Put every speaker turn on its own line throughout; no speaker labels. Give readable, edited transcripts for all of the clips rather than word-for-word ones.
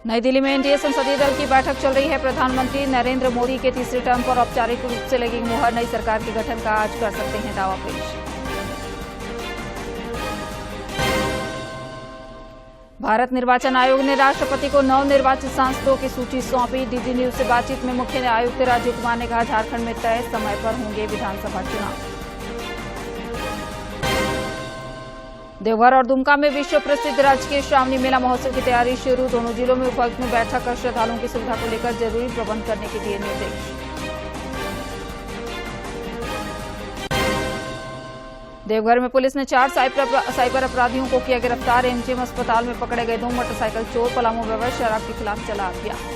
नई दिल्ली में एनडीए संसदीय दल की बैठक चल रही है। प्रधानमंत्री नरेंद्र मोदी के तीसरे टर्म पर औपचारिक रूप से लगेगी मुहर। नई सरकार के गठन का आज कर सकते हैं दावा पेश। भारत निर्वाचन आयोग ने राष्ट्रपति को नवनिर्वाचित सांसदों की सूची सौंपी। डीडी न्यूज से बातचीत में मुख्य आयुक्त राजीव कुमार ने कहा, झारखंड में तय समय पर होंगे विधानसभा चुनाव। देवघर और दुमका में विश्व प्रसिद्ध राजकीय श्रावणी मेला महोत्सव की तैयारी शुरू। दोनों जिलों में उपायुक्त ने बैठक कर श्रद्धालुओं की सुविधा को लेकर जरूरी प्रबंध करने के दिए निर्देश। देवघर में पुलिस ने 4 साइबर अपराधियों को किया गिरफ्तार। एमजीएम अस्पताल में पकड़े गए 2 मोटरसाइकिल चोर। पलामू में अवैध शराब के खिलाफ चला अभियान।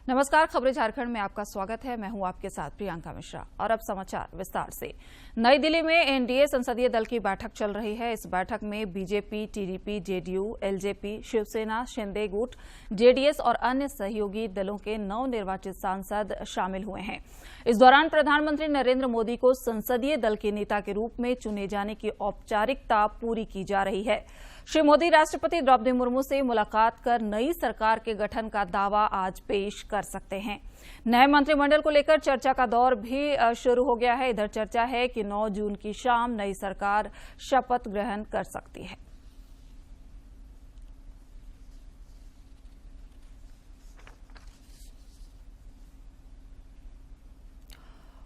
नमस्कार, खबरें झारखंड में आपका स्वागत है। मैं हूं आपके साथ प्रियंका मिश्रा और अब समाचार विस्तार से। नई दिल्ली में एनडीए संसदीय दल की बैठक चल रही है। इस बैठक में BJP, TDP, JDU, LJP, Shiv Sena, Shinde गुट, जेडीएस और अन्य सहयोगी दलों के नवनिर्वाचित सांसद शामिल हुए हैं। इस दौरान प्रधानमंत्री नरेंद्र मोदी को संसदीय दल के नेता के रूप में चुने जाने की औपचारिकता पूरी की जा रही है। श्री मोदी राष्ट्रपति द्रौपदी मुर्मू से मुलाकात कर नई सरकार के गठन का दावा आज पेश कर सकते हैं। नए मंत्रिमंडल को लेकर चर्चा का दौर भी शुरू हो गया है। इधर चर्चा है कि 9 जून की शाम नई सरकार शपथ ग्रहण कर सकती है।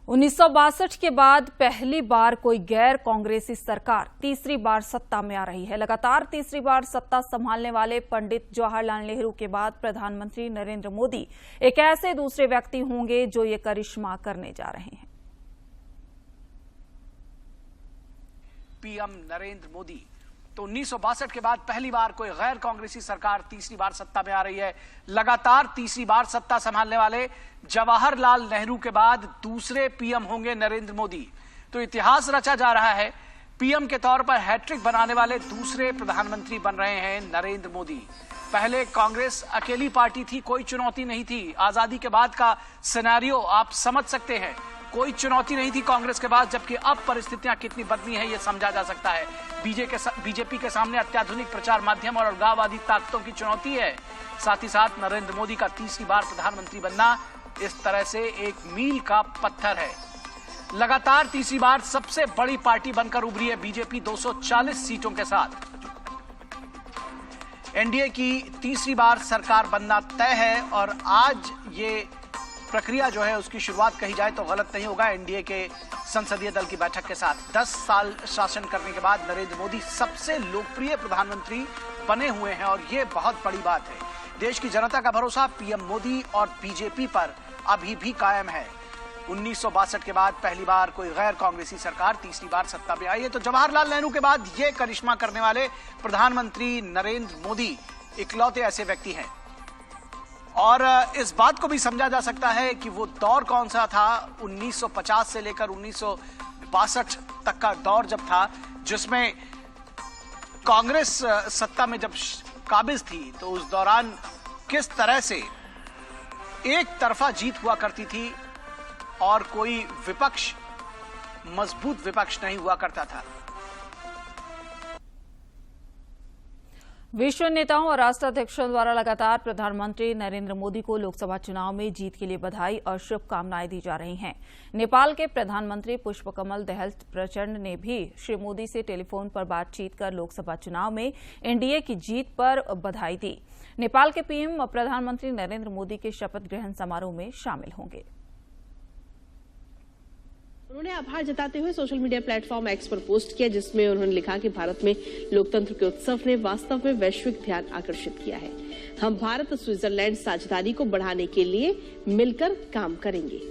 1962 के बाद पहली बार कोई गैर कांग्रेसी सरकार तीसरी बार सत्ता में आ रही है। लगातार तीसरी बार सत्ता संभालने वाले पंडित जवाहरलाल नेहरू के बाद प्रधानमंत्री नरेंद्र मोदी एक ऐसे दूसरे व्यक्ति होंगे जो ये करिश्मा करने जा रहे हैं।
पीएम नरेंद्र मोदी तो 1962 के बाद पहली बार कोई गैर कांग्रेसी सरकार तीसरी बार सत्ता में आ रही है। लगातार तीसरी बार सत्ता संभालने वाले जवाहरलाल नेहरू के बाद दूसरे पीएम होंगे नरेंद्र मोदी। तो इतिहास रचा जा रहा है। पीएम के तौर पर हैट्रिक बनाने वाले दूसरे प्रधानमंत्री बन रहे हैं नरेंद्र मोदी। पहले कांग्रेस अकेली पार्टी थी, कोई चुनौती नहीं थी। आजादी के बाद का सिनेरियो आप समझ सकते हैं। कोई चुनौती नहीं थी कांग्रेस के बाद, जबकि अब परिस्थितियां कितनी बदली हैं यह समझा जा सकता है। बीजेपी के सामने अत्याधुनिक प्रचार माध्यम और अलगाववादी ताकतों की चुनौती है। साथ ही साथ नरेंद्र मोदी का तीसरी बार प्रधानमंत्री बनना इस तरह से एक मील का पत्थर है। लगातार तीसरी बार सबसे बड़ी पार्टी बनकर उभरी है बीजेपी 240 सीटों के साथ। एनडीए की तीसरी बार सरकार बनना तय है और आज ये प्रक्रिया जो है उसकी शुरुआत कही जाए तो गलत नहीं होगा। एनडीए के संसदीय दल की बैठक के साथ 10 साल शासन करने के बाद नरेंद्र मोदी सबसे लोकप्रिय प्रधानमंत्री बने हुए हैं और ये बहुत बड़ी बात है। देश की जनता का भरोसा पीएम मोदी और बीजेपी पर अभी भी कायम है। 1962 के बाद पहली बार कोई गैर कांग्रेसी सरकार तीसरी बार सत्ता में आई है। तो जवाहरलाल नेहरू के बाद ये करिश्मा करने वाले प्रधानमंत्री नरेंद्र मोदी इकलौते ऐसे व्यक्ति हैं। और इस बात को भी समझा जा सकता है कि वो दौर कौन सा था 1950 से लेकर 1962 तक का दौर जब था, जिसमें कांग्रेस सत्ता में जब काबिज थी, तो उस दौरान किस तरह से एक तरफा जीत हुआ करती थी और कोई विपक्ष, मजबूत विपक्ष नहीं हुआ करता था।
विश्व नेताओं और राष्ट्राध्यक्षों द्वारा लगातार प्रधानमंत्री नरेंद्र मोदी को लोकसभा चुनाव में जीत के लिए बधाई और शुभकामनाएं दी जा रही हैं। नेपाल के प्रधानमंत्री पुष्पकमल दहल प्रचंड ने भी श्री मोदी से टेलीफोन पर बातचीत कर लोकसभा चुनाव में एनडीए की जीत पर बधाई दी। नेपाल के पीएम प्रधानमंत्री नरेंद्र मोदी के शपथ ग्रहण समारोह में शामिल होंगे।
उन्होंने आभार जताते हुए सोशल मीडिया प्लेटफॉर्म एक्स पर पोस्ट किया, जिसमें उन्होंने लिखा कि भारत में लोकतंत्र के उत्सव ने वास्तव में वैश्विक ध्यान आकर्षित किया है। हम भारत स्विट्जरलैंड साझेदारी को बढ़ाने के लिए मिलकर काम करेंगे।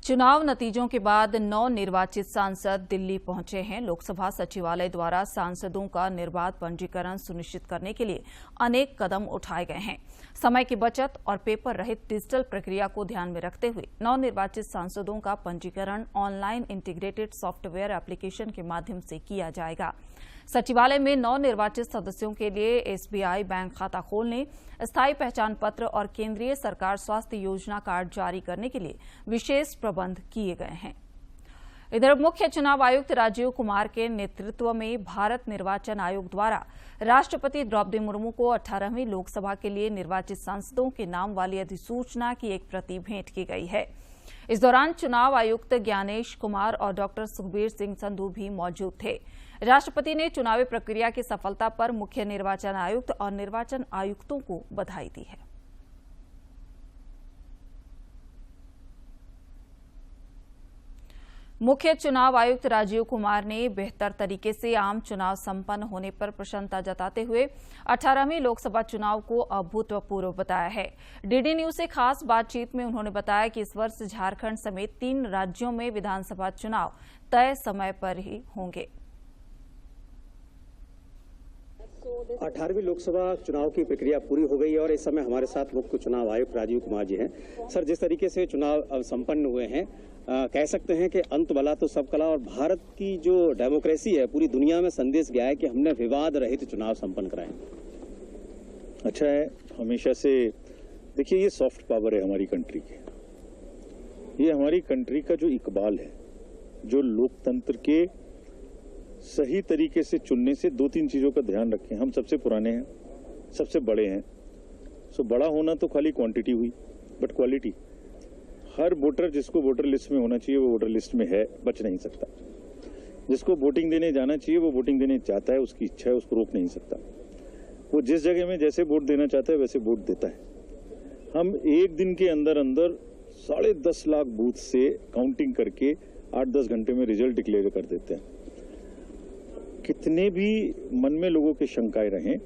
चुनाव नतीजों के बाद 9 निर्वाचित सांसद दिल्ली पहुंचे हैं। लोकसभा सचिवालय द्वारा सांसदों का निर्बाध पंजीकरण सुनिश्चित करने के लिए अनेक कदम उठाए गए हैं। समय की बचत और पेपर रहित डिजिटल प्रक्रिया को ध्यान में रखते हुए नवनिर्वाचित सांसदों का पंजीकरण ऑनलाइन इंटीग्रेटेड सॉफ्टवेयर एप्लीकेशन के माध्यम से किया जाएगा। सचिवालय में नवनिर्वाचित सदस्यों के लिए एसबीआई बैंक खाता खोलने, स्थायी पहचान पत्र और केंद्रीय सरकार स्वास्थ्य योजना कार्ड जारी करने के लिए विशेष प्रबंध किए गए हैं। इधर मुख्य चुनाव आयुक्त राजीव कुमार के नेतृत्व में भारत निर्वाचन आयोग द्वारा राष्ट्रपति द्रौपदी मुर्मू को 18वीं लोकसभा के लिए निर्वाचित सांसदों के नाम वाली अधिसूचना की एक प्रति भेंट की गई है। इस दौरान चुनाव आयुक्त ज्ञानेश कुमार और डॉक्टर सुखबीर सिंह संधू भी मौजूद थे। राष्ट्रपति ने चुनावी प्रक्रिया की सफलता पर मुख्य निर्वाचन आयुक्त और निर्वाचन आयुक्तों को बधाई दी है। मुख्य चुनाव आयुक्त राजीव कुमार ने बेहतर तरीके से आम चुनाव संपन्न होने पर प्रसन्नता जताते हुए 18वीं लोकसभा चुनाव को अभूतपूर्व बताया है। डीडी न्यूज से खास बातचीत में उन्होंने बताया कि इस वर्ष झारखंड समेत 3 राज्यों में विधानसभा चुनाव तय समय पर ही होंगे।
18वीं लोकसभा चुनाव की प्रक्रिया पूरी हो गई है और इस समय हमारे साथ मुख्य चुनाव आयुक्त राजीव कुमार जी हैं। सर, जिस तरीके से चुनाव संपन्न हुए हैं, कह सकते हैं कि अंत भला तो सब कला, और भारत की जो डेमोक्रेसी है पूरी दुनिया में संदेश गया है कि हमने विवाद रहित चुनाव संपन्न कराए।
अच्छा है, हमेशा से देखिए ये सॉफ्ट पावर है हमारी कंट्री की। ये हमारी कंट्री का जो इकबाल है, जो लोकतंत्र के सही तरीके से चुनने से 2-3 चीजों का ध्यान रखें। हम सबसे पुराने हैं, सबसे बड़े हैं। सो बड़ा होना तो खाली क्वांटिटी हुई, बट क्वालिटी। हर वोटर जिसको वोटर लिस्ट में होना चाहिए वो वोटर लिस्ट में है, बच नहीं सकता। जिसको वोटिंग देने जाना चाहिए वो वोटिंग देने जाता है, उसकी इच्छा है, उसको रोक नहीं सकता। वो जिस जगह में जैसे वोट देना चाहता है वैसे वोट देता है। हम एक दिन के अंदर अंदर 10.5 लाख बूथ से काउंटिंग करके 8-10 घंटे में रिजल्ट डिक्लेयर कर देते हैं। कितने भी मन में लोगों की शंकाएं रहें,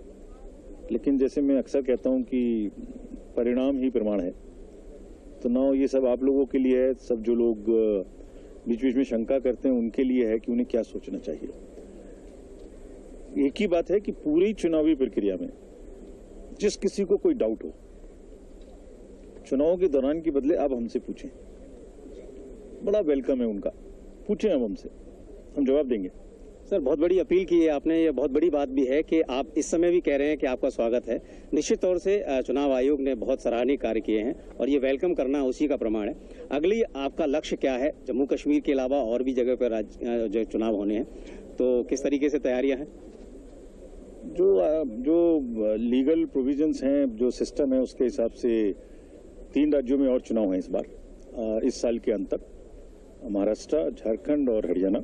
लेकिन जैसे मैं अक्सर कहता हूं कि परिणाम ही प्रमाण है। तो ना ये सब आप लोगों के लिए है, सब जो लोग बीच बीच में शंका करते हैं उनके लिए है कि उन्हें क्या सोचना चाहिए। एक ही बात है कि पूरी चुनावी प्रक्रिया में जिस किसी को कोई डाउट हो, चुनाव के दौरान के बदले आप हमसे पूछें। बड़ा वेलकम है उनका, पूछें अब हमसे, हम जवाब देंगे।
सर, बहुत बड़ी अपील की है आपने। ये बहुत बड़ी बात भी है कि आप इस समय भी कह रहे हैं कि आपका स्वागत है। निश्चित तौर से चुनाव आयोग ने बहुत सराहनीय कार्य किए हैं और ये वेलकम करना उसी का प्रमाण है। अगली आपका लक्ष्य क्या है? जम्मू कश्मीर के अलावा और भी जगह पर जो चुनाव होने हैं, तो किस तरीके से तैयारियां हैं?
जो लीगल प्रोविजंस हैं, जो सिस्टम है, उसके हिसाब से 3 राज्यों में और चुनाव हैं इस बार, इस साल के अंत तक। महाराष्ट्र, झारखंड और हरियाणा।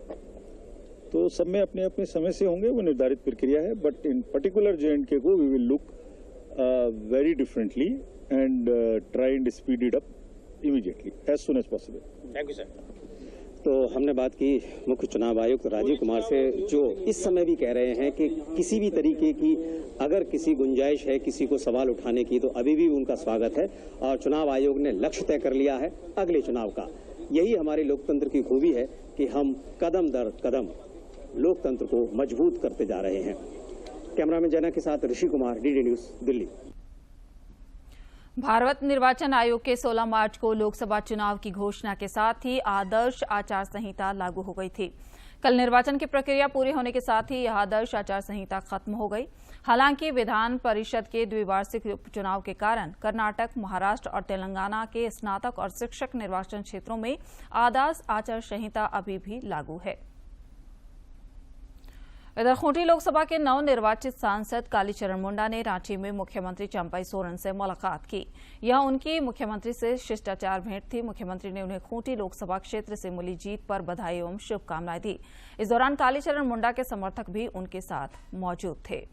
तो सब में अपने अपने समय से होंगे, वो निर्धारित प्रक्रिया है। बट इन पर्टिकुलर J&K को we will look very differently and try and speed it up immediately as soon as possible.
Thank you sir. तो हमने बात की मुख्य चुनाव आयुक्त राजीव कुमार से, जो इस समय भी कह रहे हैं कि किसी भी तरीके की अगर किसी गुंजाइश है किसी को सवाल उठाने की, तो अभी भी उनका स्वागत है। और चुनाव आयोग ने लक्ष्य तय कर लिया है अगले चुनाव का। यही हमारे लोकतंत्र की खूबी है कि हम कदम दर कदम लोकतंत्र को मजबूत करते जा रहे हैं। कैमरामैन जैना के साथ ऋषि कुमार, डीडी न्यूज, दिल्ली।
भारत निर्वाचन आयोग के 16 मार्च को लोकसभा चुनाव की घोषणा के साथ ही आदर्श आचार संहिता लागू हो गई थी। कल निर्वाचन की प्रक्रिया पूरी होने के साथ ही यह आदर्श आचार संहिता खत्म हो गई। हालांकि विधान परिषद के द्विवार्षिक उपचुनाव के कारण कर्नाटक, महाराष्ट्र और तेलंगाना के स्नातक और शिक्षक निर्वाचन क्षेत्रों में आदर्श आचार संहिता अभी भी लागू है। इधर खूंटी लोकसभा के नवनिर्वाचित सांसद कालीचरण मुंडा ने रांची में मुख्यमंत्री चंपई सोरेन से मुलाकात की। यह उनकी मुख्यमंत्री से शिष्टाचार भेंट थी। मुख्यमंत्री ने उन्हें खूंटी लोकसभा क्षेत्र से मिली जीत पर बधाई एवं शुभकामनाएं दी। इस दौरान कालीचरण मुंडा के समर्थक भी उनके साथ मौजूद थे।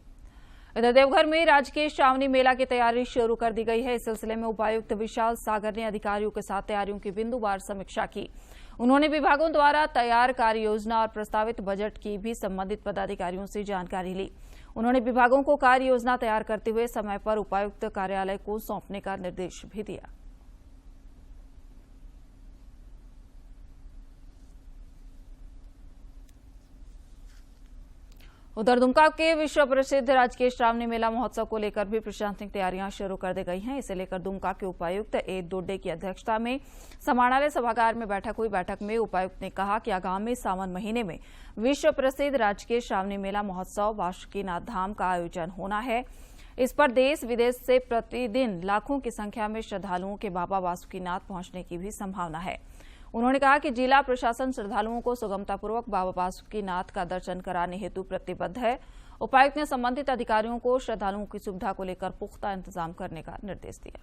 इधर देवघर में राजकीय श्रावणी मेला की तैयारी शुरू कर दी गई है। इस सिलसिले में उपायुक्त विशाल सागर ने अधिकारियों के साथ तैयारियों की बिंदुवार समीक्षा की। उन्होंने विभागों द्वारा तैयार कार्य योजना और प्रस्तावित बजट की भी संबंधित पदाधिकारियों से जानकारी ली। उन्होंने विभागों को कार्य योजना तैयार करते हुए समय पर उपायुक्त कार्यालय को सौंपने का निर्देश भी दिया। उधर दुमका के विश्व प्रसिद्ध राजकीय श्रावणी मेला महोत्सव को लेकर भी प्रशासनिक तैयारियां शुरू कर दी गई हैं। इसे लेकर दुमका के उपायुक्त ए दोड्डे की अध्यक्षता में समाहरणालय सभागार में बैठक हुई। बैठक में उपायुक्त ने कहा कि आगामी सावन महीने में विश्व प्रसिद्ध राजकीय श्रावणी मेला महोत्सव बासुकीनाथ धाम का आयोजन होना है। इस पर देश विदेश से प्रतिदिन लाखों की संख्या में श्रद्धालुओं के बाबा बासुकीनाथ पहुंचने की भी संभावना है। उन्होंने कहा कि जिला प्रशासन श्रद्धालुओं को सुगमतापूर्वक बाबा बासुकीनाथ का दर्शन कराने हेतु प्रतिबद्ध है। उपायुक्त ने संबंधित अधिकारियों को श्रद्धालुओं की सुविधा को लेकर पुख्ता इंतजाम करने का निर्देश दिया।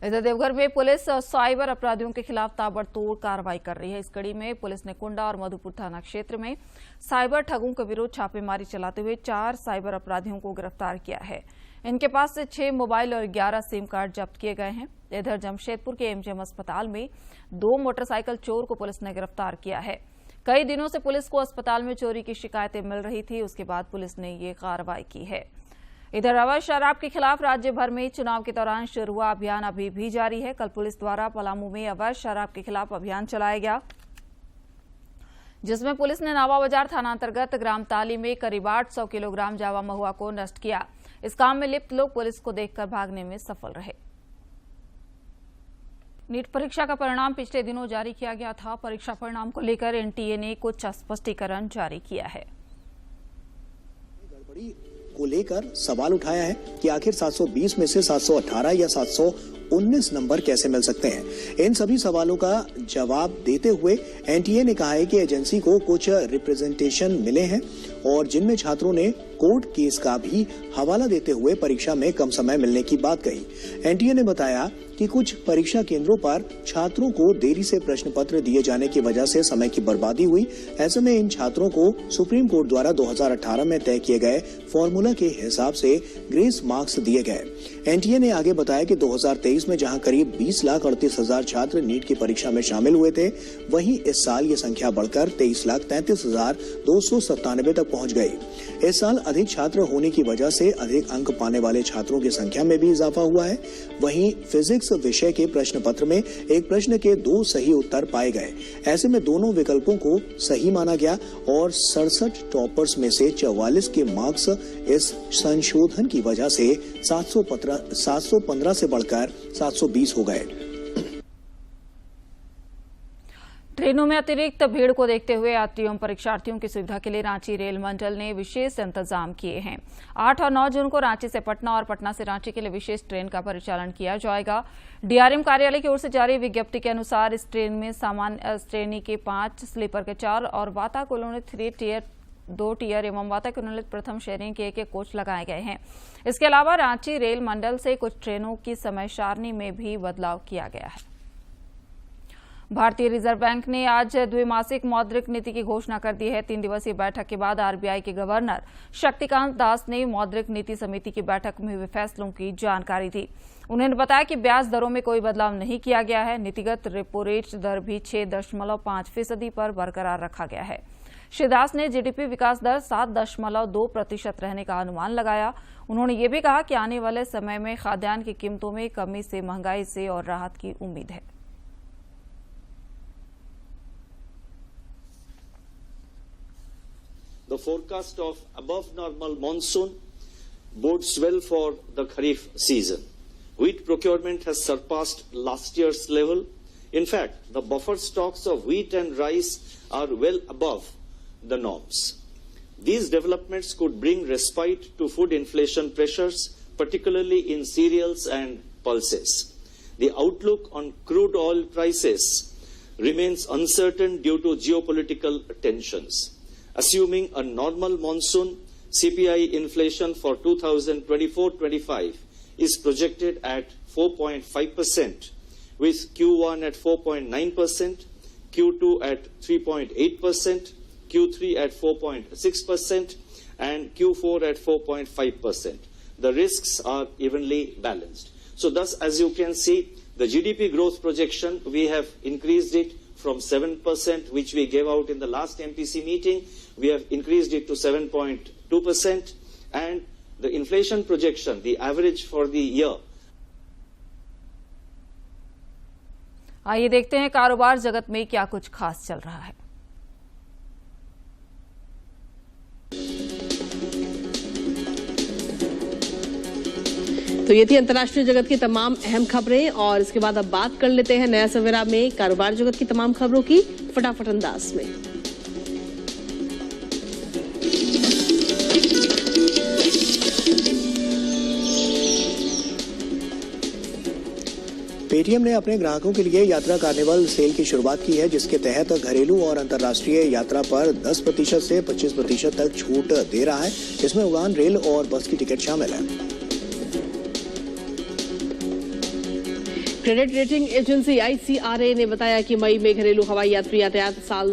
इधर देवघर में पुलिस साइबर अपराधियों के खिलाफ ताबड़तोड़ कार्रवाई कर रही है। इस कड़ी में पुलिस ने कुंडा और मधुपुर थाना क्षेत्र में साइबर ठगों के विरुद्ध छापेमारी चलाते हुए 4 साइबर अपराधियों को गिरफ्तार किया है। इनके पास से 6 मोबाइल और 11 सिम कार्ड जब्त किए गए हैं। इधर जमशेदपुर के एमजीएम अस्पताल में 2 मोटरसाइकिल चोर को पुलिस ने गिरफ्तार किया है। कई दिनों से पुलिस को अस्पताल में चोरी की शिकायतें मिल रही थी, उसके बाद पुलिस ने ये कार्रवाई की है। इधर अवैध शराब के खिलाफ राज्य भर में चुनाव के दौरान शुरू हुआ अभियान अभी भी जारी है। कल पुलिस द्वारा पलामू में अवैध शराब के खिलाफ अभियान चलाया गया, जिसमें पुलिस ने नावा बाजार थाना अंतर्गत ग्राम ताली में करीब 800 किलोग्राम जावा महुआ को नष्ट किया। इस काम में लिप्त लोग पुलिस को देखकर भागने में सफल रहे। नीट परीक्षा का परिणाम पिछले दिनों जारी किया गया था। परीक्षा परिणाम को लेकर एनटीए ने कुछ स्पष्टीकरण जारी किया है।
गड़बड़ी को लेकर सवाल उठाया है कि आखिर 720 में से 718 या 719 नंबर कैसे मिल सकते हैं। इन सभी सवालों का जवाब देते हुए एनटीए ने कहा है कि एजेंसी को कुछ रिप्रेजेंटेशन मिले हैं और जिनमें छात्रों ने कोर्ट केस का भी हवाला देते हुए परीक्षा में कम समय मिलने की बात कही। एनटीए ने बताया कि कुछ परीक्षा केंद्रों पर छात्रों को देरी से प्रश्न पत्र दिए जाने की वजह से समय की बर्बादी हुई। ऐसे में इन छात्रों को सुप्रीम कोर्ट द्वारा 2018 में तय किए गए फॉर्मूला के हिसाब से ग्रेस मार्क्स दिए गए। एनटीए ने आगे बताया कि 2023 में जहां करीब 20,38,000 छात्र नीट की परीक्षा में शामिल हुए थे, वहीं इस साल ये संख्या बढ़कर 23,33,297 तक पहुंच गई। इस साल अधिक छात्र होने की वजह से अधिक अंक पाने वाले छात्रों की संख्या में भी इजाफा हुआ है। वहीं फिजिक्स विषय के प्रश्न पत्र में एक प्रश्न के 2 सही उत्तर पाए गए। ऐसे में दोनों विकल्पों को सही माना गया और 67 टॉपर्स में से 44 के मार्क्स इस संशोधन की वजह से 715 से बढ़कर 720 हो गए।
ट्रेनों में अतिरिक्त भीड़ को देखते हुए यात्रियों और परीक्षार्थियों की सुविधा के लिए रांची रेल मंडल ने विशेष इंतजाम किए हैं। 8 और 9 जून को रांची से पटना और पटना से रांची के लिए विशेष ट्रेन का परिचालन किया जाएगा। डीआरएम कार्यालय की ओर से जारी विज्ञप्ति के अनुसार इस ट्रेन में सामान्य श्रेणी के 5, स्लीपर के 4 और वातानुकूलित 3 टियर 2 टियर एवं वातानुकूलित प्रथम श्रेणी के 1 कोच लगाए गए हैं। इसके अलावा रांची रेल मंडल से कुछ ट्रेनों की समय सारणी में भी बदलाव किया गया है। भारतीय रिजर्व बैंक ने आज द्विमासिक मौद्रिक नीति की घोषणा कर दी है। 3 दिवसीय बैठक के बाद आरबीआई के गवर्नर शक्तिकांत दास ने मौद्रिक नीति समिति की बैठक में हुए फैसलों की जानकारी दी। उन्होंने बताया कि ब्याज दरों में कोई बदलाव नहीं किया गया है। नीतिगत रेपो रेट दर भी 6.5% पर बरकरार रखा गया है। श्री दास ने जीडीपी विकास दर 7.2% रहने का अनुमान लगाया। उन्होंने ये भी कहा कि आने वाले समय में खाद्यान्न की कीमतों में कमी से महंगाई से और राहत की उम्मीद है।
The forecast of above normal monsoon bodes well for the Kharif season. Wheat procurement has surpassed last year's level. In fact, the buffer stocks of wheat and rice are well above the norms. These developments could bring respite to food inflation pressures, particularly in cereals and pulses. The outlook on crude oil prices remains uncertain due to geopolitical tensions. Assuming a normal monsoon, CPI inflation for 2024-25 is projected at 4.5%, with Q1 at 4.9%, Q2 at 3.8%, Q3 at 4.6%, and Q4 at 4.5%. The risks are evenly balanced. So thus, as you can see, the GDP growth projection, we have increased it from 7%, which we gave out in the last MPC meeting. We have increased it to 7.2%, and the inflation projection, the average for the year.
आइए देखते हैं कारोबार जगत में क्या कुछ खास चल रहा है।
तो ये थी अंतर्राष्ट्रीय जगत की तमाम अहम खबरें और इसके बाद अब बात कर लेते हैं नया सवेरा में कारोबार जगत की तमाम खबरों की फटाफट अंदाज में।
पेटीएम ने अपने ग्राहकों के लिए यात्रा कार्निवल सेल की शुरुआत की है, जिसके तहत घरेलू और अंतर्राष्ट्रीय यात्रा पर 10% से 25% तक छूट दे रहा है। इसमें उड़ान, रेल और बस की टिकट शामिल है।
क्रेडिट रेटिंग एजेंसी ICRA ने बताया कि मई में घरेलू हवाई यात्री यातायात साल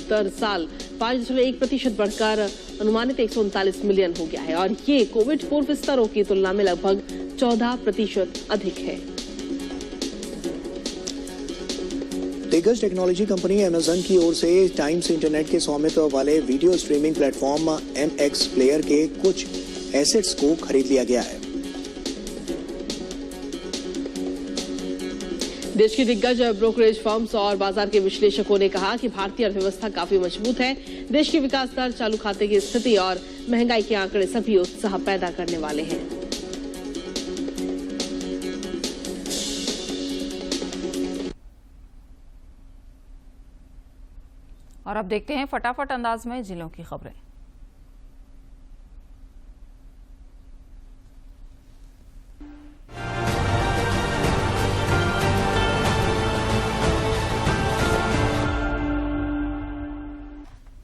दर साल 5.1% बढ़कर अनुमानित 139 मिलियन हो गया है और ये कोविड पूर्व स्तरों की तुलना में लगभग 14% अधिक है।
दिग्गज टेक्नोलॉजी कंपनी अमेजन की ओर से टाइम्स इंटरनेट के स्वामित्व वाले video streaming platform MX player के कुछ एसेट्स को खरीद लिया गया है।
देश की दिग्गज ब्रोकरेज फर्म्स और बाजार के विश्लेषकों ने कहा कि भारतीय अर्थव्यवस्था काफी मजबूत है। देश की विकास दर, चालू खाते की स्थिति और महंगाई के आंकड़े सभी उत्साह पैदा करने वाले हैं।
और अब देखते हैं फटाफट अंदाज में जिलों की खबरें।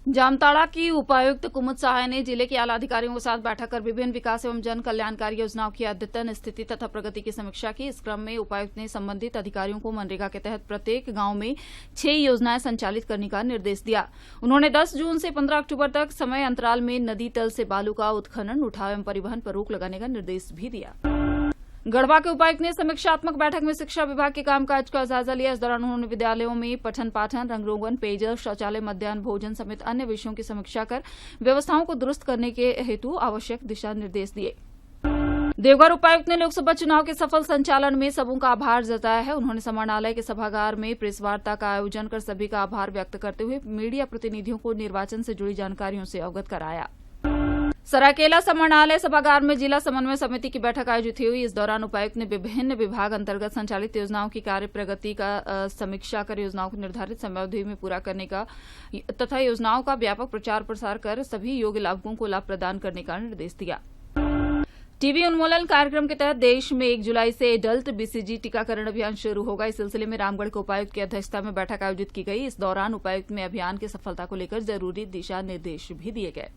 जामताड़ा की उपायुक्त कुमुद सहाय ने जिले के आला अधिकारियों के साथ बैठक कर विभिन्न विकास एवं जन कल्याणकारी योजनाओं की अद्यतन स्थिति तथा प्रगति की समीक्षा की। इस क्रम में उपायुक्त ने संबंधित अधिकारियों को मनरेगा के तहत प्रत्येक गांव में 6 योजनाएं संचालित करने का निर्देश दिया। उन्होंने 10 जून से 15 अक्टूबर तक समय अंतराल में नदी तल से बालू का उत्खनन, उठाव एवं परिवहन पर रोक लगाने का निर्देश भी दिया। गढ़वा के उपायुक्त ने समीक्षात्मक बैठक में शिक्षा विभाग के कामकाज का जायजा लिया। इस दौरान उन्होंने विद्यालयों में पठन पाठन, रंगरोगन, पेयजल, शौचालय, मध्याह्न भोजन समेत अन्य विषयों की समीक्षा कर व्यवस्थाओं को दुरुस्त करने के हेतु आवश्यक दिशा निर्देश दिए। देवघर उपायुक्त ने लोकसभा चुनाव के सफल संचालन में सबों का आभार जताया है। उन्होंने समाहरणालय के सभागार में प्रेस वार्ता का आयोजन कर सभी का आभार व्यक्त करते हुए मीडिया प्रतिनिधियों को निर्वाचन से जुड़ी जानकारियों से अवगत कराया। सरायकेला समाहरणालय सभागार में जिला समन्वय समिति की बैठक आयोजित हुई। इस दौरान उपायुक्त ने विभिन्न विभाग अंतर्गत संचालित योजनाओं की कार्य प्रगति का समीक्षा कर योजनाओं को निर्धारित समयावधि में पूरा करने का तथा योजनाओं का व्यापक प्रचार प्रसार कर सभी योग्य लाभुकों को लाभ प्रदान करने का निर्देश दिया। टीबी उन्मूलन कार्यक्रम के तहत देश में 1 जुलाई से एडल्ट BCG टीकाकरण अभियान शुरू होगा। इस सिलसिले में रामगढ़ के उपायुक्त की अध्यक्षता में बैठक आयोजित की गई। इस दौरान उपायुक्त में अभियान की सफलता को लेकर जरूरी दिशा निर्देश भी दिए गए।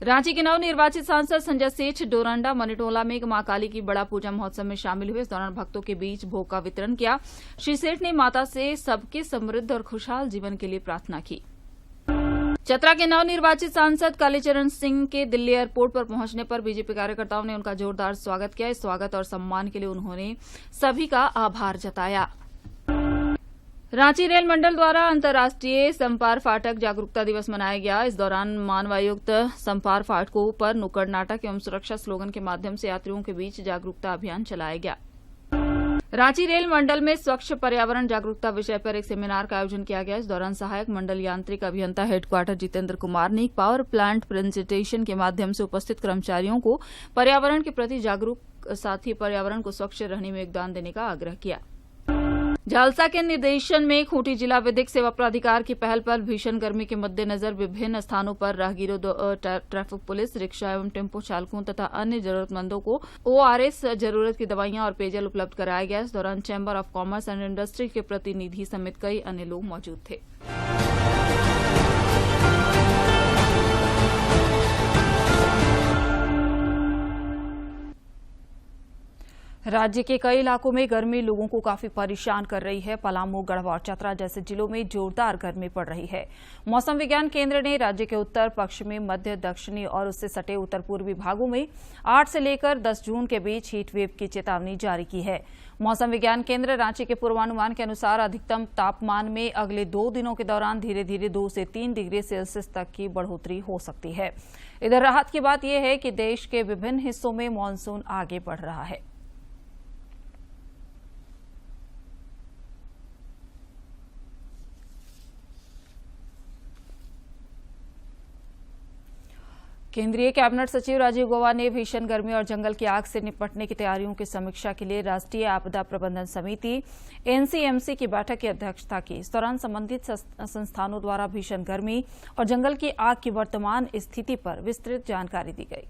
रांची के नवनिर्वाचित सांसद संजय सेठ डोरंडा मनीटोला में मां काली की बड़ा पूजा महोत्सव में शामिल हुए। इस दौरान भक्तों के बीच भोग का वितरण किया। श्री सेठ ने माता से सबके समृद्ध और खुशहाल जीवन के लिए प्रार्थना की। चतरा के नवनिर्वाचित सांसद कालीचरण सिंह के दिल्ली एयरपोर्ट पर पहुंचने पर बीजेपी कार्यकर्ताओं ने उनका जोरदार स्वागत किया। इस स्वागत और सम्मान के लिए उन्होंने सभी का आभार जताया। रांची रेल मंडल द्वारा अंतर्राष्ट्रीय संपार फाटक जागरूकता दिवस मनाया गया। इस दौरान मानवायुक्त संपार फाटकों पर नुक्कड़ नाटक एवं सुरक्षा स्लोगन के माध्यम से यात्रियों के बीच जागरूकता अभियान चलाया गया। रांची रेल मंडल में स्वच्छ पर्यावरण जागरूकता विषय पर एक सेमिनार का आयोजन किया गया। इस दौरान सहायक मंडल यांत्रिक अभियंता हेडक्वार्टर जितेंद्र कुमार ने पावर प्लांट प्रेजेंटेशन के माध्यम से उपस्थित कर्मचारियों को पर्यावरण के प्रति जागरूक, साथ ही पर्यावरण को स्वच्छ रहने में योगदान देने का आग्रह किया। झालसा के निर्देशन में खूंटी जिला विधिक सेवा प्राधिकार की पहल पर भीषण गर्मी के मद्देनजर विभिन्न स्थानों पर राहगीरों, ट्रैफिक पुलिस, रिक्शा एवं टेम्पो चालकों तथा अन्य जरूरतमंदों को ORS, जरूरत की दवाइयां और पेयजल उपलब्ध कराया गया। इस दौरान chamber of commerce and industry के प्रतिनिधि समेत कई अन्य लोग मौजूद थे। राज्य के कई इलाकों में गर्मी लोगों को काफी परेशान कर रही है। पलामू, गढ़वा और चतरा जैसे जिलों में जोरदार गर्मी पड़ रही है। मौसम विज्ञान केंद्र ने राज्य के उत्तर, पश्चिमी, मध्य, दक्षिणी और उससे सटे उत्तर पूर्वी भागों में 8 से लेकर 10 जून के बीच हीट वेव की चेतावनी जारी की है। मौसम विज्ञान केंद्र रांची के पूर्वानुमान के अनुसार अधिकतम तापमान में अगले 2 दिनों के दौरान धीरे धीरे 2 से 3 डिग्री सेल्सियस तक की बढ़ोतरी हो सकती है। इधर राहत की बात यह है कि देश के विभिन्न हिस्सों में मानसून आगे बढ़ रहा है। केंद्रीय कैबिनेट सचिव राजीव गौबा ने भीषण गर्मी और जंगल की आग से निपटने की तैयारियों की समीक्षा के लिए राष्ट्रीय आपदा प्रबंधन समिति एनसीएमसी की बैठक की अध्यक्षता की। इस दौरान संबंधित संस्थानों द्वारा भीषण गर्मी और जंगल की आग की वर्तमान स्थिति पर विस्तृत जानकारी दी गई।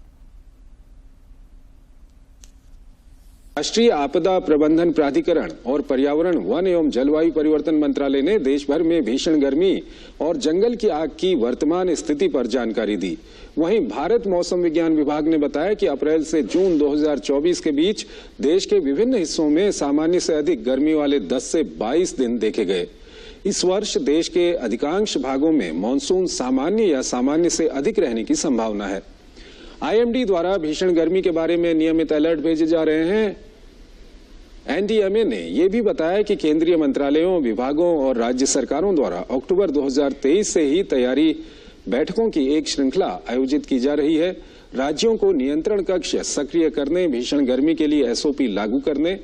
राष्ट्रीय आपदा प्रबंधन प्राधिकरण और पर्यावरण, वन एवं जलवायु परिवर्तन मंत्रालय ने देश भर में भीषण गर्मी और जंगल की आग की वर्तमान स्थिति पर जानकारी दी। वहीं भारत मौसम विज्ञान विभाग ने बताया कि अप्रैल से जून 2024 के बीच देश के विभिन्न हिस्सों में सामान्य से अधिक गर्मी वाले 10 से 22 दिन देखे गए। इस वर्ष देश के अधिकांश भागों में मानसून सामान्य या सामान्य से अधिक रहने की संभावना है। आईएमडी द्वारा भीषण गर्मी के बारे में नियमित अलर्ट भेजे जा रहे हैं। एनडीएमए ने यह भी बताया कि केंद्रीय मंत्रालयों, विभागों और राज्य सरकारों द्वारा अक्टूबर 2023 से ही तैयारी बैठकों की एक श्रृंखला आयोजित की जा रही है। राज्यों को नियंत्रण कक्ष सक्रिय करने, भीषण गर्मी के लिए एसओपी लागू करने,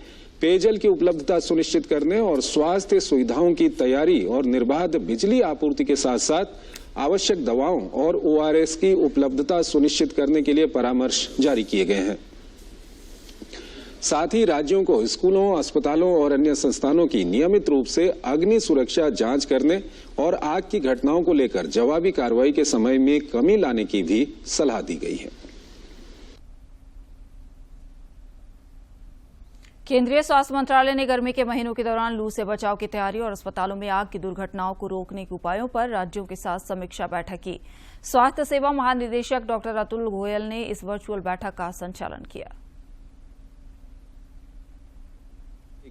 पेयजल की उपलब्धता सुनिश्चित करने और स्वास्थ्य सुविधाओं की तैयारी और निर्बाध बिजली आपूर्ति के साथ साथ आवश्यक दवाओं और ओआरएस की उपलब्धता सुनिश्चित करने के लिए परामर्श जारी किए गए हैं। साथ ही राज्यों को स्कूलों, अस्पतालों और अन्य संस्थानों की नियमित रूप से अग्नि सुरक्षा जांच करने और आग की घटनाओं को लेकर जवाबी कार्रवाई के समय में कमी लाने की भी सलाह दी गई है।
केंद्रीय स्वास्थ्य मंत्रालय ने गर्मी के महीनों के दौरान लू से बचाव की तैयारी और अस्पतालों में आग की दुर्घटनाओं को रोकने के उपायों पर राज्यों के साथ समीक्षा बैठक की। स्वास्थ्य सेवा महानिदेशक डॉक्टर अतुल गोयल ने इस वर्चुअल बैठक का संचालन किया।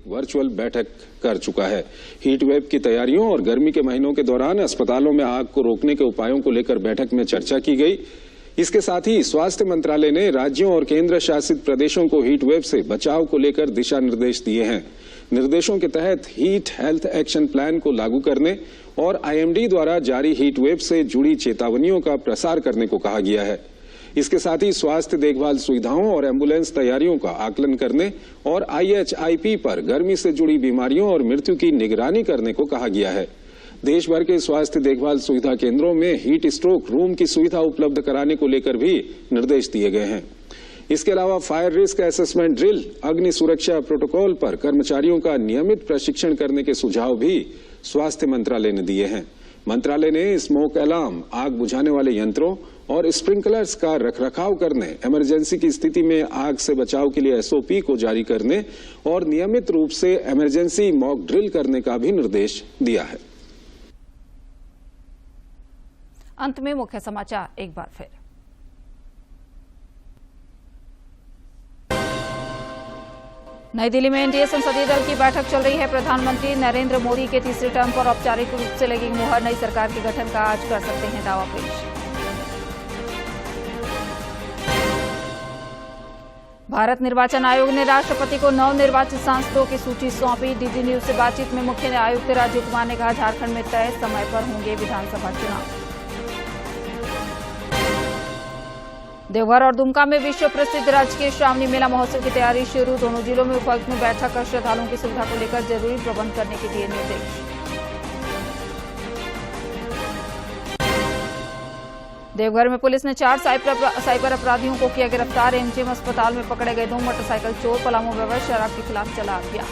वर्चुअल बैठक कर चुका है। हीट वेव की तैयारियों और गर्मी के महीनों के दौरान अस्पतालों में आग को रोकने के उपायों को लेकर बैठक में चर्चा की गई। इसके साथ ही स्वास्थ्य मंत्रालय ने राज्यों और केंद्र शासित प्रदेशों को हीट वेव से बचाव को लेकर दिशा निर्देश दिए हैं। निर्देशों के तहत हीट हेल्थ एक्शन प्लान को लागू करने और आईएमडी द्वारा जारी हीट वेव से जुड़ी चेतावनियों का प्रसार करने को कहा गया है। इसके साथ ही स्वास्थ्य देखभाल सुविधाओं और एम्बुलेंस तैयारियों का आकलन करने और आईएचआईपी पर गर्मी से जुड़ी बीमारियों और मृत्यु की निगरानी करने को कहा गया है। देश भर के स्वास्थ्य देखभाल सुविधा केंद्रों में हीट स्ट्रोक रूम की सुविधा उपलब्ध कराने को लेकर भी निर्देश दिए गए हैं। इसके अलावा फायर रिस्क असेसमेंट ड्रिल, अग्नि सुरक्षा प्रोटोकॉल पर कर्मचारियों का नियमित प्रशिक्षण करने के सुझाव भी स्वास्थ्य मंत्रालय ने दिए हैं। मंत्रालय ने स्मोक अलार्म, आग बुझाने वाले यंत्रों और स्प्रिंकलर्स का रखरखाव करने, इमरजेंसी की स्थिति में आग से बचाव के लिए एसओपी को जारी करने और नियमित रूप से इमरजेंसी मॉक ड्रिल करने का भी निर्देश दिया है।
अंत में मुख्य समाचार एक बार फिर। नई दिल्ली में एनडीए संसदीय दल की बैठक चल रही है। प्रधानमंत्री नरेंद्र मोदी के तीसरे टर्म पर औपचारिक रूप से लगेगी मुहर। नई सरकार के गठन का आज कर सकते हैं दावा पेश। भारत निर्वाचन आयोग ने राष्ट्रपति को नवनिर्वाचित सांसदों की सूची सौंपी। डीडी न्यूज से बातचीत में मुख्य आयुक्त राजीव कुमार ने कहा, झारखंड में तय समय पर होंगे विधानसभा चुनाव। देवघर और दुमका में विश्व प्रसिद्ध राजकीय श्रावणी मेला महोत्सव की तैयारी शुरू। दोनों जिलों में उपायुक्त ने बैठक कर श्रद्धालुओं की सुविधा को लेकर जरूरी प्रबंध करने के दिए निर्देश। देवघर में पुलिस ने 4 साइबर अपराधियों को किया गिरफ्तार। एमजीएम अस्पताल में पकड़े गए 2 मोटरसाइकिल चोर। पलामू में अवैध शराब के खिलाफ चला अभियान।